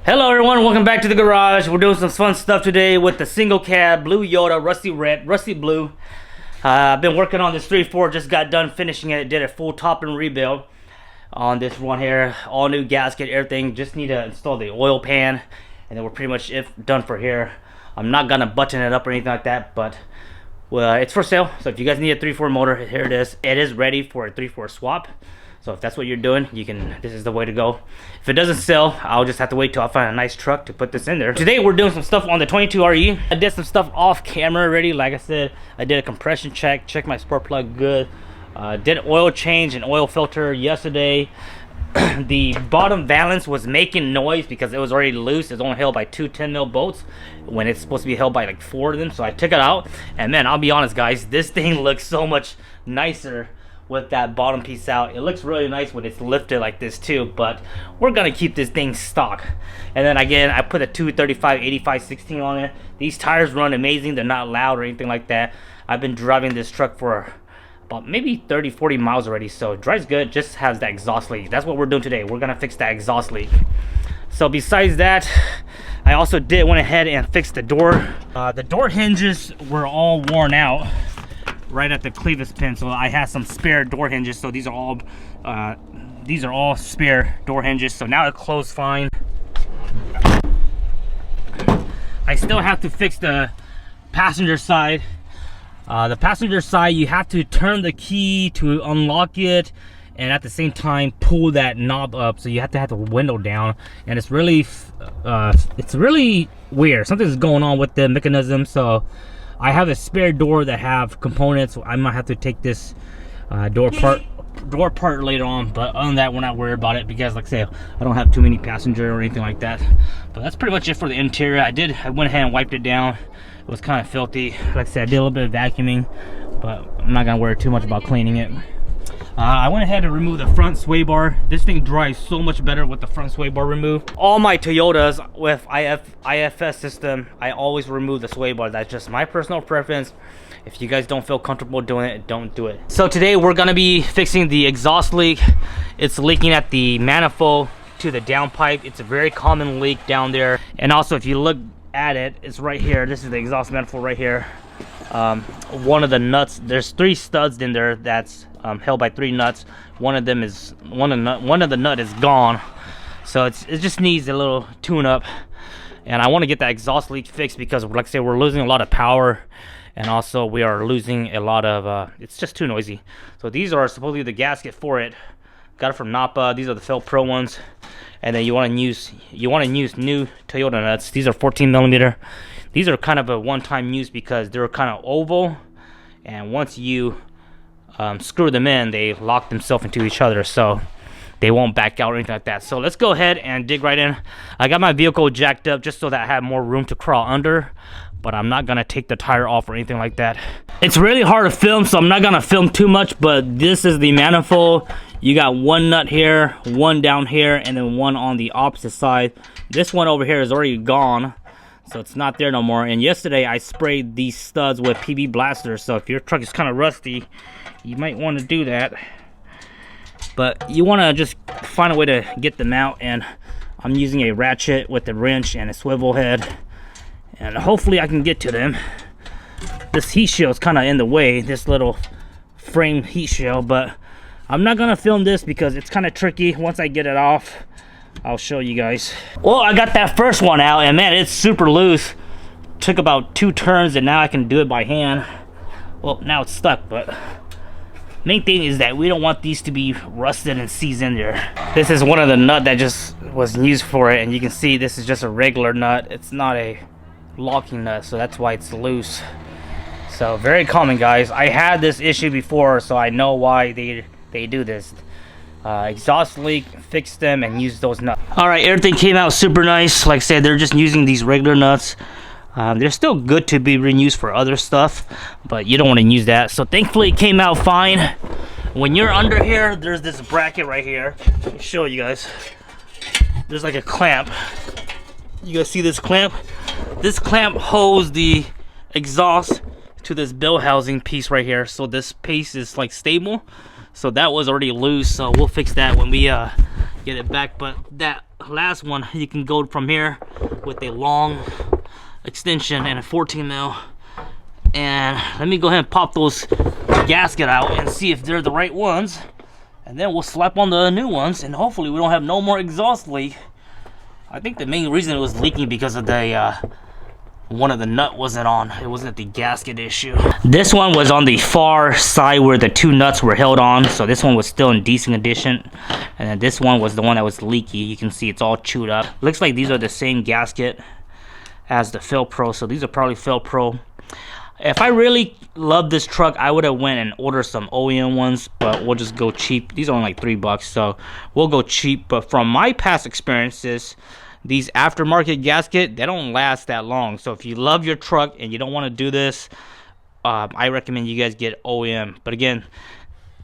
Hello everyone, welcome back to the garage. We're doing some fun stuff today with the single cab, blue Yoda, rusty red, rusty blue. I've been working on this 3.4, just got done finishing it, did a full top and rebuild on this one here. All new gasket, everything, just need to install the oil pan and then we're pretty much done for here. I'm not gonna button it up or anything like that, but it's for sale. So if you guys need a 3.4 motor, here it is. It is ready for a 3.4 swap. So if that's what you're doing, this is the way to go. If it doesn't sell, I'll just have to wait till I find a nice truck to put this in there. Today we're doing some stuff on the 22 RE. I did some stuff off camera already. Like I said, I did a compression check, checked my spark plug good. Did an oil change and oil filter yesterday. The bottom valance was making noise because it was already loose. It's only held by two 10mm bolts when it's supposed to be held by like 4 of them. So I took it out, and man, I'll be honest guys, this thing looks so much nicer with that bottom piece out. It looks really nice when it's lifted like this too, but we're gonna keep this thing stock. And then again, I put a 235 85 16 on it. These tires run amazing. They're not loud or anything like that. I've been driving this truck for about maybe 30-40 miles already, so it drives good, just has that exhaust leak. That's what we're doing today. We're gonna fix that exhaust leak. So besides that, I also went ahead and fixed the door. The door hinges were all worn out right at the clevis pin, so I had some spare door hinges. So these are all spare door hinges, so now it closed fine. I still have to fix the passenger side. The passenger side, you have to turn the key to unlock it, and at the same time pull that knob up, so you have to have the window down, and it's really weird. Something's going on with the mechanism. So I have a spare door that have components, so I might have to take this door apart later on. But other than that, we're not worried about it because, like I say, I don't have too many passenger or anything like that. But that's pretty much it for the interior. I went ahead and wiped it down. It was kind of filthy. Like I said, I did a little bit of vacuuming, but I'm not gonna worry too much about cleaning it. I went ahead and removed the front sway bar. This thing drives so much better with the front sway bar removed. All my Toyotas with IFS system, I always remove the sway bar. That's just my personal preference. If you guys don't feel comfortable doing it, don't do it. So today we're gonna be fixing the exhaust leak. It's leaking at the manifold to the downpipe. It's a very common leak down there. And also, if you look at it, it's right here. This is the exhaust manifold right here. One of the nuts, there's 3 studs in there that's held by 3 nuts. One of the nut is gone, so it just needs a little tune up. And I want to get that exhaust leak fixed because, like I said, we're losing a lot of power, and also we are losing a lot of it's just too noisy. So these are supposedly the gasket for it. Got it from Napa. These are the Fel Pro ones. And then you want to use new Toyota nuts. These are 14mm. These are kind of a one-time use because they're kind of oval, and once you screw them in, they lock themselves into each other, so they won't back out or anything like that. So let's go ahead and dig right in. I got my vehicle jacked up just so that I have more room to crawl under, but I'm not gonna take the tire off or anything like that. It's really hard to film, so I'm not gonna film too much, but this is the manifold. You got 1 nut here, 1 down here, and then 1 on the opposite side. This one over here is already gone, so it's not there no more. And yesterday I sprayed these studs with PB Blaster, so if your truck is kind of rusty, you might want to do that. But you want to just find a way to get them out, and I'm using a ratchet with a wrench and a swivel head, and hopefully I can get to them. This heat shield is kind of in the way, this little frame heat shield, but I'm not gonna film this because it's kind of tricky. Once I get it off, I'll show you guys. Well, I got that first one out, and man, it's super loose. Took about 2 turns, and now I can do it by hand. Well, now it's stuck, but main thing is that we don't want these to be rusted and seized in there. This is one of the nut that just was used for it, and you can see this is just a regular nut. It's not a locking nut, so that's why it's loose. So very common, guys. I had this issue before, so I know why they do this. Exhaust leak, fix them, and use those nuts. Alright, everything came out super nice. Like I said, they're just using these regular nuts. They're still good to be reused for other stuff, but you don't want to use that. So thankfully it came out fine. When you're under here, there's this bracket right here. Let me show you guys. There's like a clamp. You guys see this clamp? This clamp holds the exhaust to this bell housing piece right here, so this piece is like stable. So that was already loose, so we'll fix that when we get it back. But that last one, you can go from here with a long extension and a 14 mil. And let me go ahead and pop those gasket out and see if they're the right ones, and then we'll slap on the new ones, and hopefully we don't have no more exhaust leak. I think the main reason it was leaking because of the one of the nut wasn't on. It wasn't the gasket issue. This one was on the far side where the two nuts were held on, so this one was still in decent condition, and then this one was the one that was leaky. You can see it's all chewed up. Looks like these are the same gasket as the Fel-Pro, so these are probably Fel-Pro. If I really love this truck, I would have went and ordered some OEM ones, but we'll just go cheap. These are only like $3, so we'll go cheap. But from my past experiences, these aftermarket gasket, they don't last that long. So if you love your truck and you don't want to do this, I recommend you guys get OEM. But again,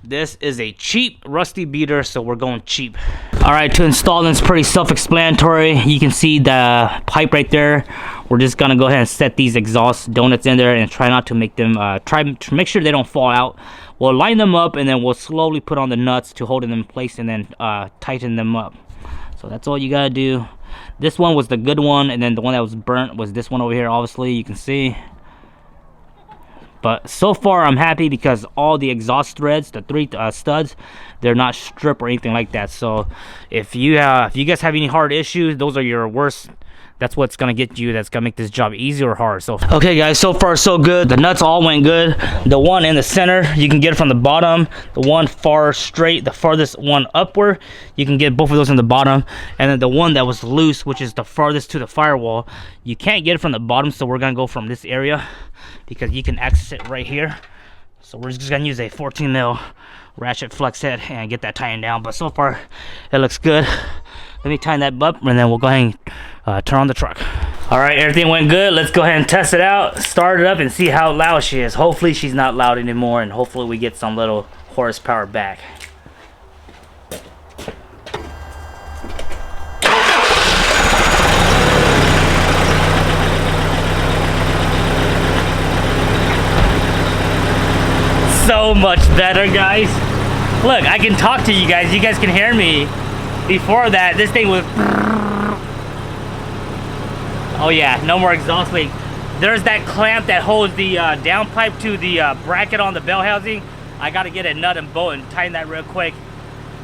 this is a cheap rusty beater, so we're going cheap. All right, to install them, it's pretty self-explanatory. You can see the pipe right there. We're just gonna go ahead and set these exhaust donuts in there and try not to make them, try to make sure they don't fall out. We'll line them up and then we'll slowly put on the nuts to hold them in place and then tighten them up. So that's all you gotta do. This one was the good one, and then the one that was burnt was this one over here, obviously, you can see. But so far I'm happy because all the exhaust threads, the three studs, they're not stripped or anything like that. So if you guys have any hard issues, those are your worst. That's what's gonna get you. That's gonna make this job easy or hard. So okay guys, so far so good. The nuts all went good. The one in the center, you can get it from the bottom. The one far straight, the farthest one upward, you can get both of those in the bottom. And then the one that was loose, which is the farthest to the firewall, you can't get it from the bottom. So we're gonna go from this area because you can access it right here. So we're just gonna use a 14 mil ratchet flex head and get that tightened down. But so far it looks good. Let me tighten that up and then we'll go ahead and turn on the truck. All right, everything went good. Let's go ahead and test it out, start it up, and see how loud she is. Hopefully she's not loud anymore, and hopefully we get some little horsepower back. So much better, guys. Look, I can talk to you guys. You guys can hear me. Before that, this thing was... Oh yeah, no more exhaust leak. There's that clamp that holds the downpipe to the bracket on the bell housing. I gotta get a nut and bolt and tighten that real quick.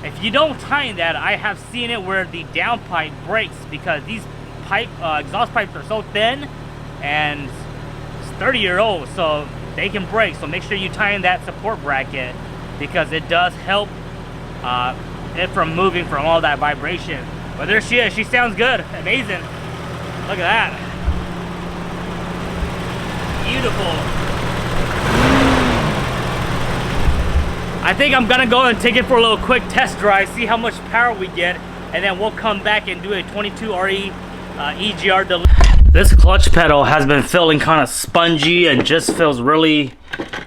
If you don't tighten that, I have seen it where the downpipe breaks because these exhaust pipes are so thin and it's 30-year-old, so they can break. So make sure you tighten that support bracket because it does help it from moving from all that vibration. But there she is. She sounds good. Amazing. Look at that. Beautiful. I think I'm gonna go and take it for a little quick test drive, see how much power we get, and then we'll come back and do a 22 RE EGR delay. This clutch pedal has been feeling kind of spongy and just feels really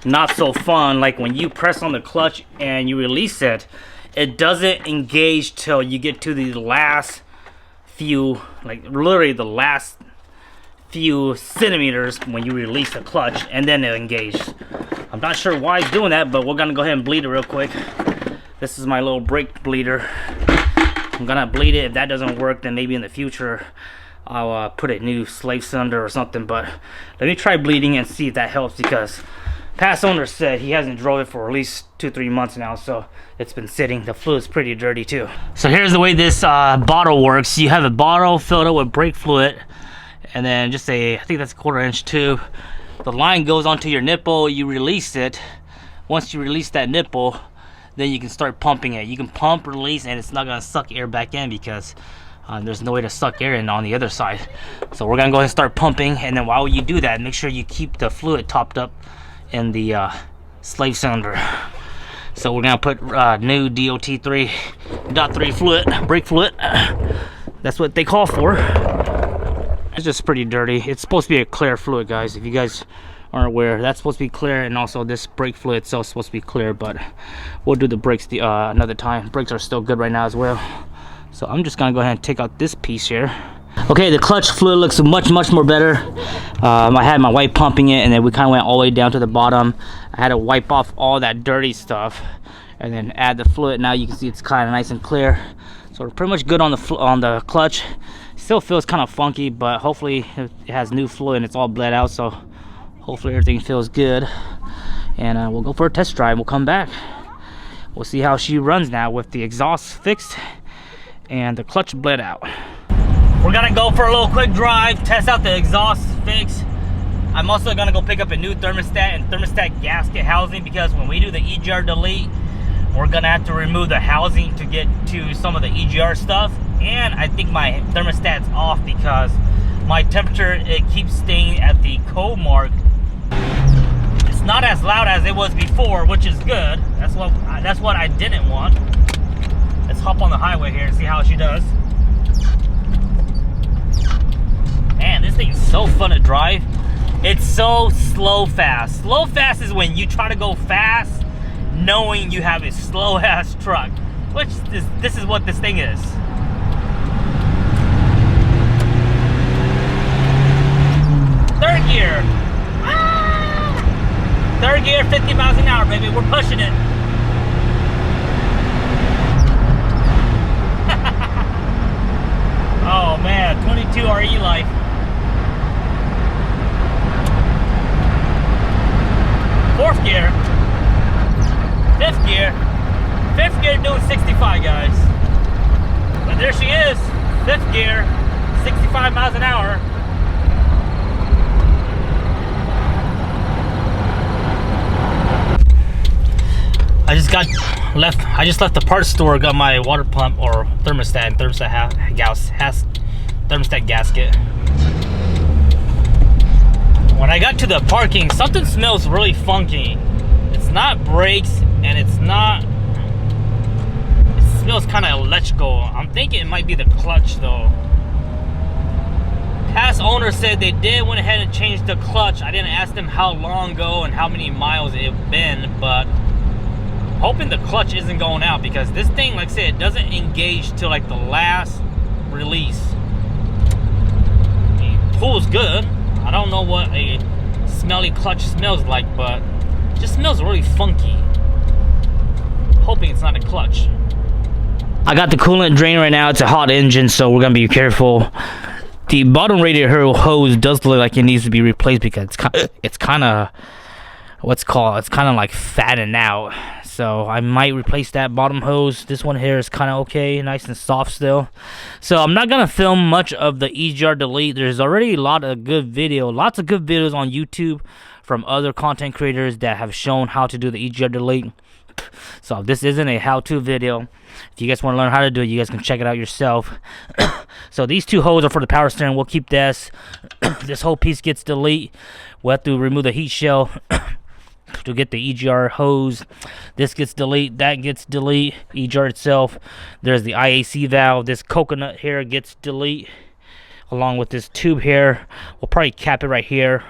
not so fun. Like when you press on the clutch and you release it, it doesn't engage till you get to the last few, like literally the last few centimeters when you release the clutch, and then it engages. I'm not sure why it's doing that, but we're gonna go ahead and bleed it real quick. This is my little brake bleeder. I'm gonna bleed it. If that doesn't work, then maybe in the future I'll put a new slave cylinder or something. But let me try bleeding and see if that helps, because past owner said he hasn't drove it for at least 2-3 months now, so it's been sitting. The fluid's pretty dirty too. So here's the way this bottle works. You have a bottle filled up with brake fluid, and then just I think that's a 1/4-inch tube. The line goes onto your nipple, you release it. Once you release that nipple, then you can start pumping it. You can pump, release, and it's not gonna suck air back in because there's no way to suck air in on the other side. So we're gonna go ahead and start pumping, and then while you do that, make sure you keep the fluid topped up in the slave cylinder. So we're gonna put new DOT 3.3 fluid, brake fluid. That's what they call for. It's just pretty dirty. It's supposed to be a clear fluid, guys. If you guys aren't aware, that's supposed to be clear, and also this brake fluid itself is supposed to be clear. But we'll do the brakes another time. Brakes are still good right now as well. So I'm just gonna go ahead and take out this piece here. Okay, the clutch fluid looks much more better. I had my wife pumping it, and then we kind of went all the way down to the bottom. I had to wipe off all that dirty stuff and then add the fluid. Now you can see it's kind of nice and clear. So we're pretty much good on the clutch. Still feels kind of funky, but hopefully it has new fluid and it's all bled out, so hopefully everything feels good. And we'll go for a test drive. We'll come back. We'll see how she runs now with the exhaust fixed and the clutch bled out. We're gonna go for a little quick drive, test out the exhaust fix. I'm also gonna go pick up a new thermostat and thermostat gasket housing, because when we do the EGR delete, we're gonna have to remove the housing to get to some of the EGR stuff. And I think my thermostat's off because my temperature, it keeps staying at the code mark. It's not as loud as it was before, which is good. That's what I didn't want. Let's hop on the highway here and see how she does. Man, this thing's so fun to drive. It's so slow fast. Slow fast is when you try to go fast knowing you have a slow ass truck, which this is what this thing is. Third gear. Ah! Third gear, 50 miles an hour, baby. We're pushing it. Oh man, 22 RE life. Fourth gear. Fifth gear. Fifth gear doing 65, guys. But there she is. Fifth gear, 65 miles an hour. I just left the parts store, got my water pump or thermostat and thermostat gasket. When I got to the parking, something smells really funky. It's not brakes and it smells kind of electrical. I'm thinking it might be the clutch though. Past owner said they did went ahead and changed the clutch. I didn't ask them how long ago and how many miles it had been, but hoping the clutch isn't going out, because this thing, like I said, it doesn't engage till like the last release. It pulls good. I don't know what a smelly clutch smells like, but it just smells really funky. Hoping it's not a clutch. I got the coolant drain right now. It's a hot engine, so we're gonna be careful. The bottom radiator hose does look like it needs to be replaced because it's kind of it's kind of like fattening out. So I might replace that bottom hose. This one here is kind of okay, nice and soft still. So I'm not gonna film much of the EGR delete. There's already lots of good videos on YouTube from other content creators that have shown how to do the EGR delete. So this isn't a how-to video. If you guys want to learn how to do it, you guys can check it out yourself. So these two hoses are for the power steering. We'll keep this. This whole piece gets delete. We'll have to remove the heat shell to get the EGR hose. This gets delete, that gets delete. EGR itself. There's the IAC valve. This coconut here gets delete, along with this tube here. We'll probably cap it right here,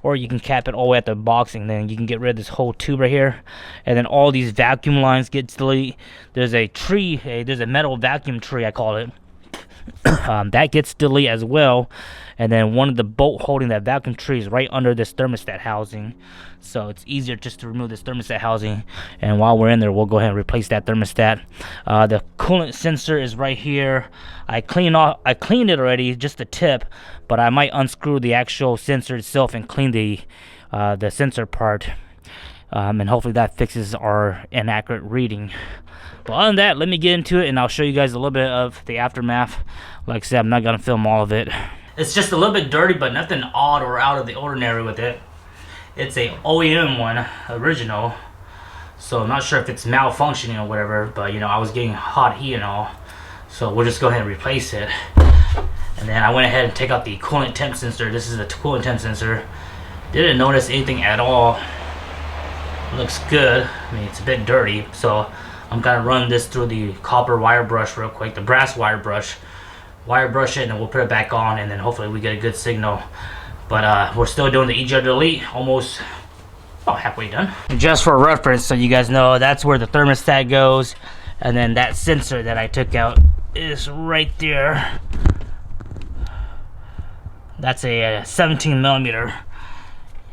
or you can cap it all the way at the box, and then you can get rid of this whole tube right here. And then all these vacuum lines get delete. There's a tree, there's a metal vacuum tree, I call it. That gets delete as well. And then one of the bolt holding that vacuum tree is right under this thermostat housing, so it's easier just to remove this thermostat housing. And while we're in there, we'll go ahead and replace that thermostat. The coolant sensor is right here. I cleaned it already, just the tip, but I might unscrew the actual sensor itself and clean the sensor part, and hopefully that fixes our inaccurate reading. But other than that, let me get into it and I'll show you guys a little bit of the aftermath. Like I said, I'm not gonna film all of it. It's just a little bit dirty, but nothing odd or out of the ordinary with it. It's a OEM one, original. So I'm not sure if it's malfunctioning or whatever, but you know, I was getting hot heat and all. So we'll just go ahead and replace it. And then I went ahead and take out the coolant temp sensor. This is the coolant temp sensor. Didn't notice anything at all. Looks good. I mean, it's a bit dirty. So I'm gonna run this through the copper wire brush real quick, the brass wire brush it, and then we'll put it back on, and then hopefully we get a good signal. But we're still doing the EGR delete, almost halfway done. And just for reference, so you guys know, that's where the thermostat goes, and then that sensor that I took out is right there. That's a 17 millimeter.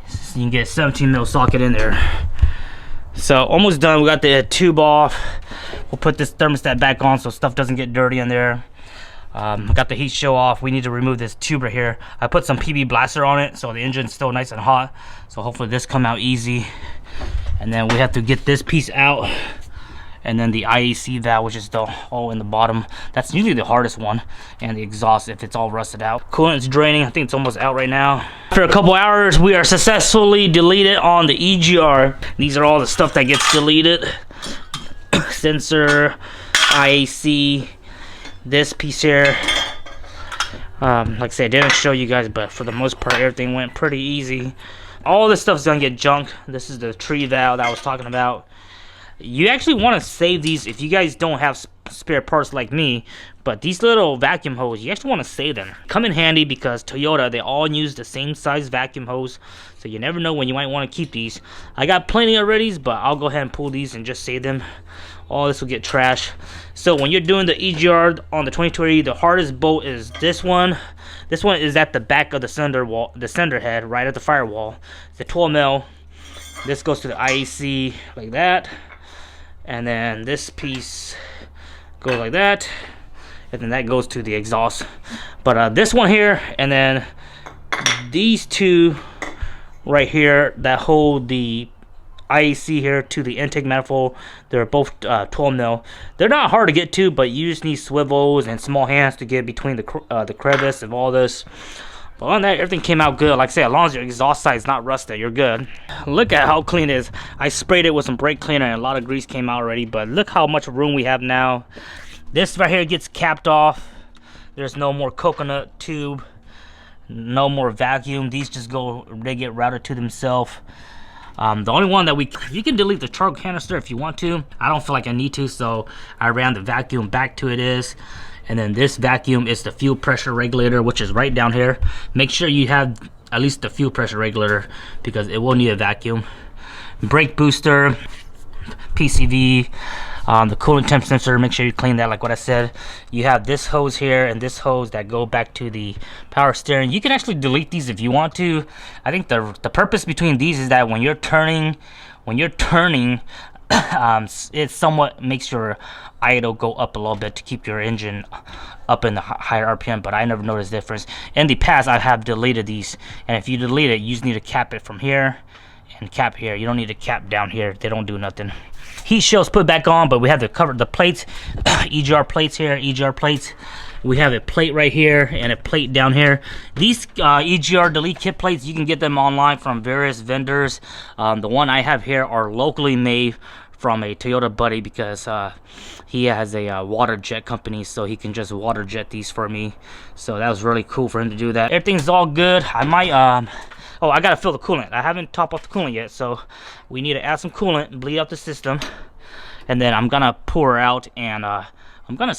So you can get a 17 mil socket in there. So almost done. We got the tube off. We'll put this thermostat back on so stuff doesn't get dirty in there. Got the heat show off. We need to remove this tube right here. I put some PB blaster on it so the engine's still nice and hot. So hopefully this come out easy. And then we have to get this piece out. And then the IAC valve, which is the hole in the bottom. That's usually the hardest one. And the exhaust if it's all rusted out. Coolant is draining. I think it's almost out right now. After a couple hours, we are successfully deleted on the EGR. These are all the stuff that gets deleted. Sensor, IAC, this piece here. Like I said, I didn't show you guys, but for the most part, everything went pretty easy. All this stuff is gonna get junked. This is the tree valve that I was talking about. You actually want to save these if you guys don't have spare parts like me, but these little vacuum hose, you actually want to save them. Come in handy because Toyota, they all use the same size vacuum hose, so you never know when you might want to keep these. I got plenty already, but I'll go ahead and pull these and just save them. All this will get trash. So when you're doing the EGR on the 2280, the hardest bolt is this one. This one is at the back of the sender wall, the sender head, right at the firewall. It's a 12 mil. This goes to the IAC like that. And then this piece goes like that, and then that goes to the exhaust. But this one here, and then these two right here that hold the IAC here to the intake manifold, they're both 12 mil. They're not hard to get to, but you just need swivels and small hands to get between the crevice of all this. But on that, everything came out good. Like I said, as long as your exhaust side is not rusted, you're good. Look at how clean it is. I sprayed it with some brake cleaner and a lot of grease came out already, but look how much room we have now. This right here gets capped off. There's no more coconut tube, no more vacuum. These just go, they get routed to themselves. The only one that you can delete the charcoal canister if you want to. I don't feel like I need to, so I ran the vacuum back to it is. And then this vacuum is the fuel pressure regulator, which is right down here. Make sure you have at least the fuel pressure regulator because it will need a vacuum. Brake booster, PCV, the coolant temp sensor, make sure you clean that like what I said. You have this hose here and this hose that go back to the power steering. You can actually delete these if you want to. I think the purpose between these is that when you're turning, it somewhat makes your idle go up a little bit to keep your engine up in the higher RPM, but I never noticed the difference. In the past, I have deleted these, and if you delete it, you just need to cap it from here and cap here. You don't need to cap down here. They don't do nothing. Heat shield's put back on, but we have to cover the plates. EGR plates here, EGR plates. We have a plate right here and a plate down here. These EGR delete kit plates, you can get them online from various vendors. The one I have here are locally made from a Toyota buddy because he has a water jet company, so he can just water jet these for me. So that was really cool for him to do that. Everything's all good. I might oh, I gotta fill the coolant. I haven't topped off the coolant yet, so we need to add some coolant and bleed out the system. And then I'm gonna pour out and I'm gonna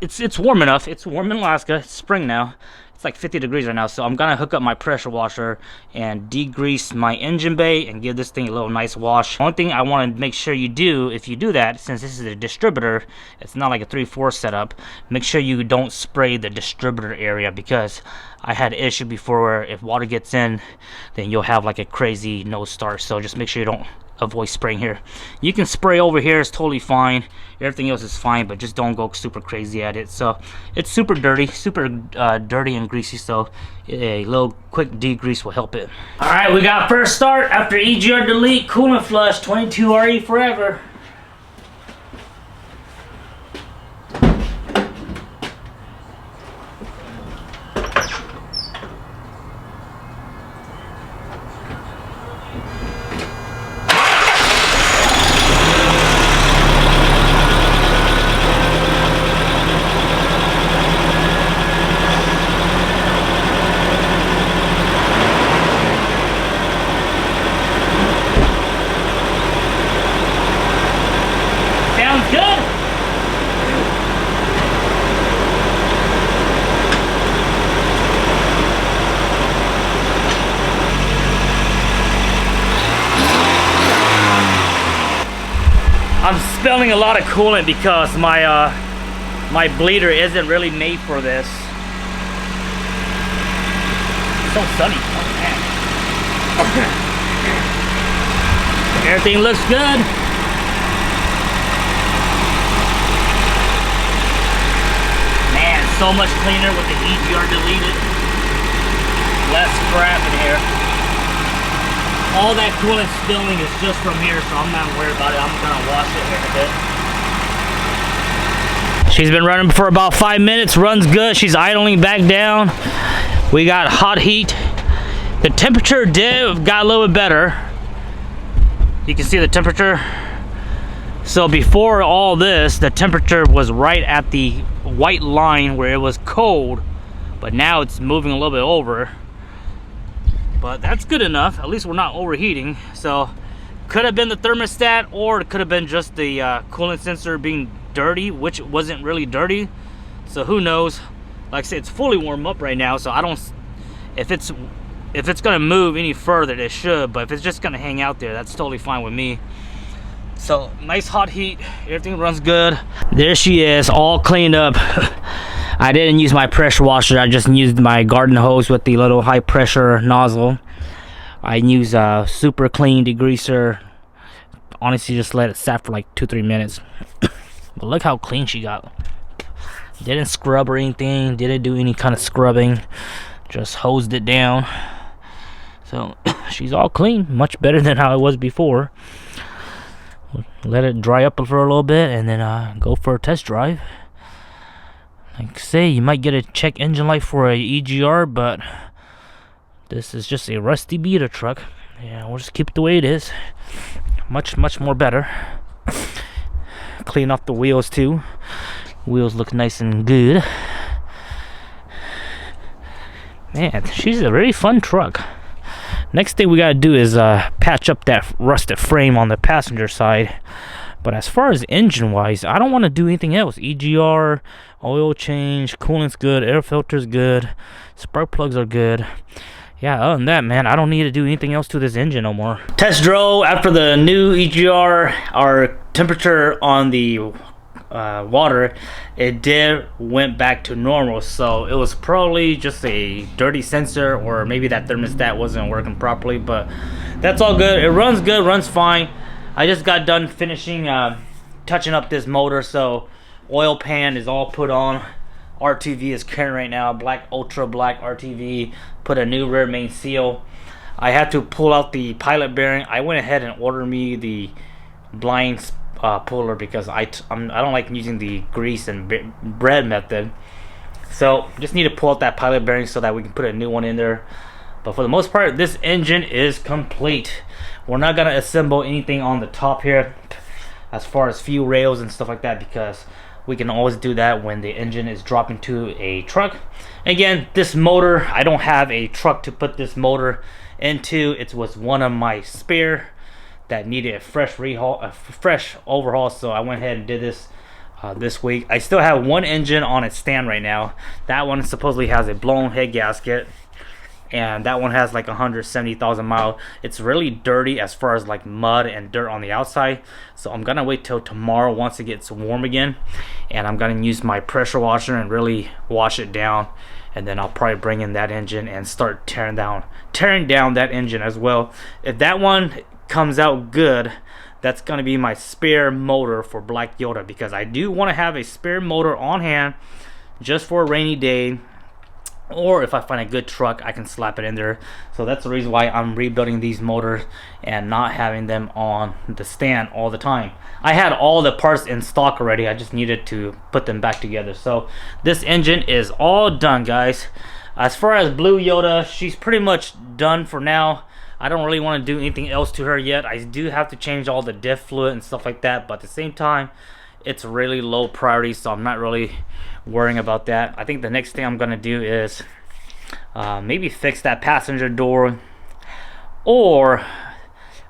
it's warm enough. It's warm in Alaska. It's spring now. It's like 50 degrees right now, so I'm gonna hook up my pressure washer and degrease my engine bay and give this thing a little nice wash. One thing I want to make sure you do, if you do that, since this is a distributor, it's not like a 3/4 setup, make sure you don't spray the distributor area, because I had an issue before where if water gets in, then you'll have like a crazy no start. So just make sure you don't avoid spraying here. You can spray over here, it's totally fine. Everything else is fine, but just don't go super crazy at it. So it's super dirty, dirty and greasy, so a little quick degrease will help it. All right, we got first start after EGR delete, coolant flush, 22RE forever. I'm spilling a lot of coolant because my my bleeder isn't really made for this. It's so sunny. Oh, man. Everything looks good. so much cleaner with the EGR deleted. Less crap in here. All that coolant spilling is just from here, so I'm not worried about it. I'm gonna wash it here in a bit. She's been running for about 5 minutes, runs good. She's idling back down. We got hot heat. The temperature got a little bit better. You can see the temperature. So before all this, the temperature was right at the white line where it was cold, but now it's moving a little bit over. But that's good enough. At least we're not overheating. So could have been the thermostat, or it could have been just the coolant sensor being dirty, which wasn't really dirty. So who knows? Like I said, it's fully warm up right now, so I don't, if it's gonna move any further, it should, but if it's just gonna hang out there, that's totally fine with me. So nice hot heat, everything runs good. There she is, all cleaned up. I didn't use my pressure washer, I just used my garden hose with the little high pressure nozzle. I use a super clean degreaser. Honestly, just let it sat for like 2-3 minutes. But look how clean she got. Didn't scrub or anything, didn't do any kind of scrubbing, just hosed it down. So she's all clean, much better than how it was before. Let it dry up for a little bit and then go for a test drive. Like I say, you might get a check engine light for a EGR, but this is just a rusty beater truck. Yeah, we'll just keep it the way it is. Much more better. Clean off the wheels too. Wheels look nice and good. Man, she's a very fun truck. Next thing we gotta do is patch up that rusted frame on the passenger side. But as far as engine wise, I don't want to do anything else. EGR, oil change, coolant's good, air filter's good, spark plugs are good. Yeah, other than that, man, I don't need to do anything else to this engine no more. Test drove after the new EGR. Our temperature on the water, it went back to normal, so it was probably just a dirty sensor, or maybe that thermostat wasn't working properly, but that's all good. It runs good, runs fine. I just got done finishing touching up this motor, so oil pan is all put on. RTV is current right now, black, ultra black RTV. Put a new rear main seal. I had to pull out the pilot bearing. I went ahead and ordered me the blind puller because I don't like using the grease and bread method. So just need to pull out that pilot bearing so that we can put a new one in there. But for the most part, this engine is complete. We're not gonna assemble anything on the top here as far as fuel rails and stuff like that, because we can always do that when the engine is dropped into a truck. Again, this motor, I don't have a truck to put this motor into. It was one of my spare that needed a fresh overhaul, so I went ahead and did this this week. I still have one engine on its stand right now. That one supposedly has a blown head gasket, and that one has like 170,000 miles. It's really dirty as far as like mud and dirt on the outside, so I'm gonna wait till tomorrow once it gets warm again, and I'm gonna use my pressure washer and really wash it down, and then I'll probably bring in that engine and start tearing down that engine as well. If that one comes out good, that's gonna be my spare motor for Black Yoda, because I do want to have a spare motor on hand just for a rainy day, or if I find a good truck I can slap it in there. So that's the reason why I'm rebuilding these motors and not having them on the stand all the time. I had all the parts in stock already, I just needed to put them back together. So this engine is all done, guys. As far as Blue Yoda, she's pretty much done for now. I don't really want to do anything else to her yet. I do have to change all the diff fluid and stuff like that, but at the same time, it's really low priority, so I'm not really worrying about that. I think the next thing I'm gonna do is maybe fix that passenger door, or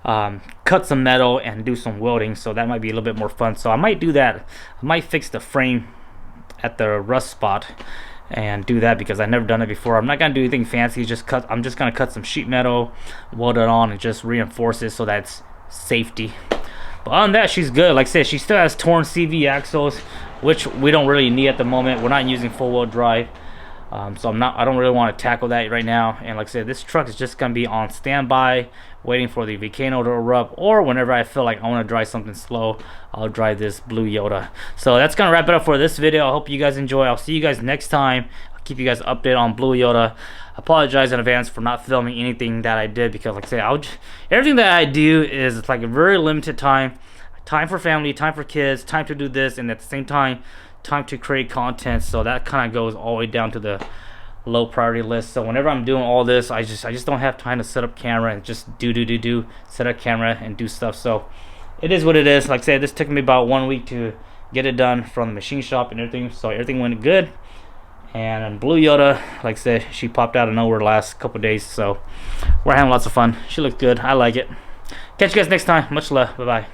cut some metal and do some welding, so that might be a little bit more fun. So I might do that. I might fix the frame at the rust spot and do that, because I've never done it before. I'm not gonna do anything fancy, I'm just gonna cut some sheet metal, weld it on, and just reinforce it so that's safety. But other than that, she's good. Like I said, she still has torn CV axles, which we don't really need at the moment. We're not using full wheel drive. So I don't really want to tackle that right now. And like I said, this truck is just gonna be on standby, waiting for the volcano to erupt, or whenever I feel like I want to drive something slow, I'll drive this blue Yoda. So that's gonna wrap it up for this video. I hope you guys enjoy. I'll see you guys next time. I'll keep you guys updated on blue Yoda. I apologize in advance for not filming anything that I did, because like I say, everything that I do is like a very limited time for family, time for kids, time to do this, and at the same time to create content. So that kind of goes all the way down to the low priority list. So whenever I'm doing all this, I just don't have time to set up camera and just set up camera and do stuff. So it is what it is. Like I said, this took me about 1 week to get it done from the machine shop and everything. So everything went good. And blue Yoda, like I said, she popped out of nowhere the last couple days. So we're having lots of fun. She looks good. I like it. Catch you guys next time. Much love. Bye bye.